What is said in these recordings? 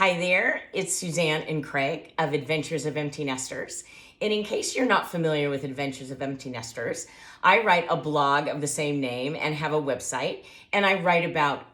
Hi there, it's Suzanne and Craig of Adventures of Empty Nesters. And in case you're not familiar with Adventures of Empty Nesters, I write a blog of the same name and have a website. And I write about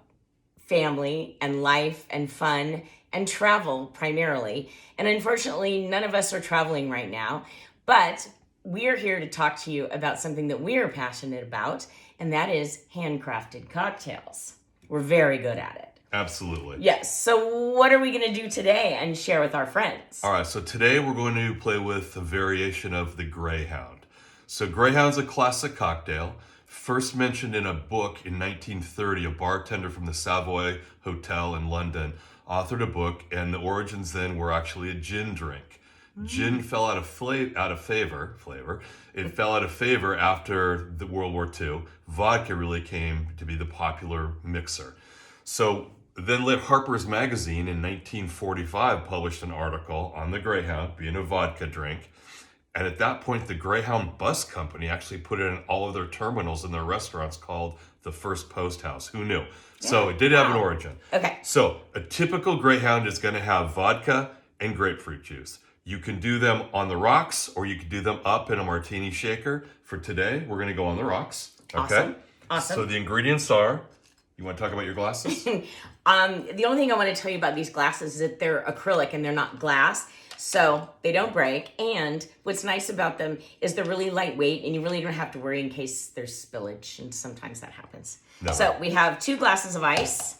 family and life and fun and travel primarily. And unfortunately, none of us are traveling right now, but we are here to talk to you about something that we are passionate about, and that is handcrafted cocktails. We're very good at it. Absolutely. Yes. So what are we going to do today and share with our friends? All right, so today we're going to play with a variation of the Greyhound. So Greyhound's a classic cocktail, first mentioned in a book in 1930. A bartender from the Savoy Hotel in London authored a book, and the origins then were actually a gin drink. Gin fell out of favor. It fell out of favor after the World War II. Vodka really came to be the popular mixer. So then Harper's Magazine in 1945 published an article on the Greyhound being a vodka drink. And at that point, the Greyhound Bus Company actually put it in all of their terminals in their restaurants, called the First Post House. Who knew? Yeah. So it did have an origin. Okay. So a typical Greyhound is going to have vodka and grapefruit juice. You can do them on the rocks, or you can do them up in a martini shaker. For today, we're going to go on the rocks. Okay? Awesome. So the ingredients are, you want to talk about your glasses? The only thing I want to tell you about these glasses is that they're acrylic and they're not glass, so they don't break. And what's nice about them is they're really lightweight, and you really don't have to worry in case there's spillage, and sometimes that happens. No. So we have 2 glasses of ice.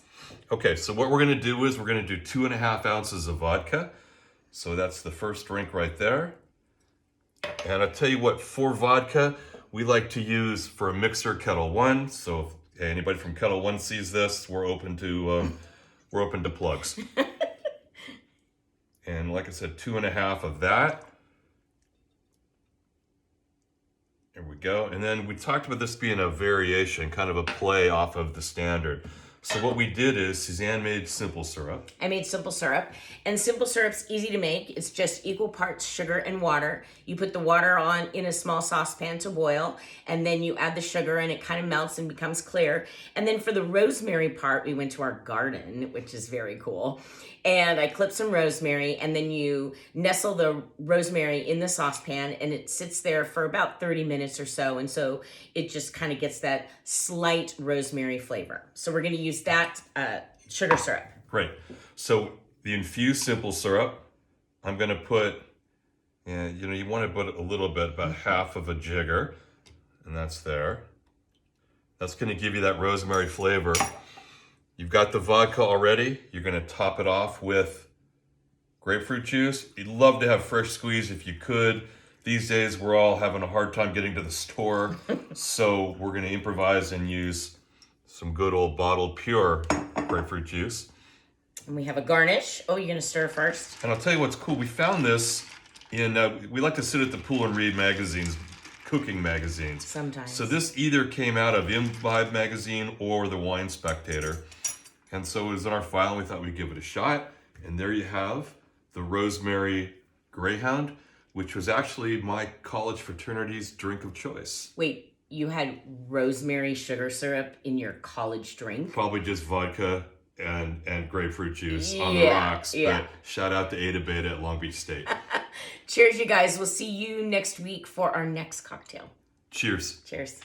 Okay, so what we're going to do is we're going to do 2.5 ounces of vodka. So that's the first drink right there. And I'll tell you what, for vodka, we like to use for a mixer Kettle 1. So if anybody from Kettle 1 sees this, we're open to plugs. And like I said, 2.5 of that. There we go. And then we talked about this being a variation, kind of a play off of the standard. So what we did is Suzanne made simple syrup. I made simple syrup, and simple syrup's easy to make. It's just equal parts sugar and water. You put the water on in a small saucepan to boil, and then you add the sugar, and it kind of melts and becomes clear. And then for the rosemary part, we went to our garden, which is very cool. And I clipped some rosemary, and then you nestle the rosemary in the saucepan, and it sits there for about 30 minutes or so. And so it just kind of gets that slight rosemary flavor. So we're going to use that sugar syrup. Great. So the infused simple syrup, I'm going to put, you want to put a little bit, about half of a jigger, and that's there. That's going to give you that rosemary flavor. You've got the vodka already. You're going to top it off with grapefruit juice. You'd love to have fresh squeeze if you could. These days, we're all having a hard time getting to the store, so we're going to improvise and use some good old bottled pure grapefruit juice. And we have a garnish. Oh, you're going to stir first? And I'll tell you what's cool. We found this in, we like to sit at the pool and read magazines, cooking magazines. Sometimes. So this either came out of Imbibe magazine or the Wine Spectator. And so it was in our file, and we thought we'd give it a shot. And there you have the Rosemary Greyhound, which was actually my college fraternity's drink of choice. Wait, you had rosemary sugar syrup in your college drink? Probably just vodka and grapefruit juice on the rocks. Yeah. But shout out to Ada Beta at Long Beach State. Cheers, you guys. We'll see you next week for our next cocktail. Cheers. Cheers.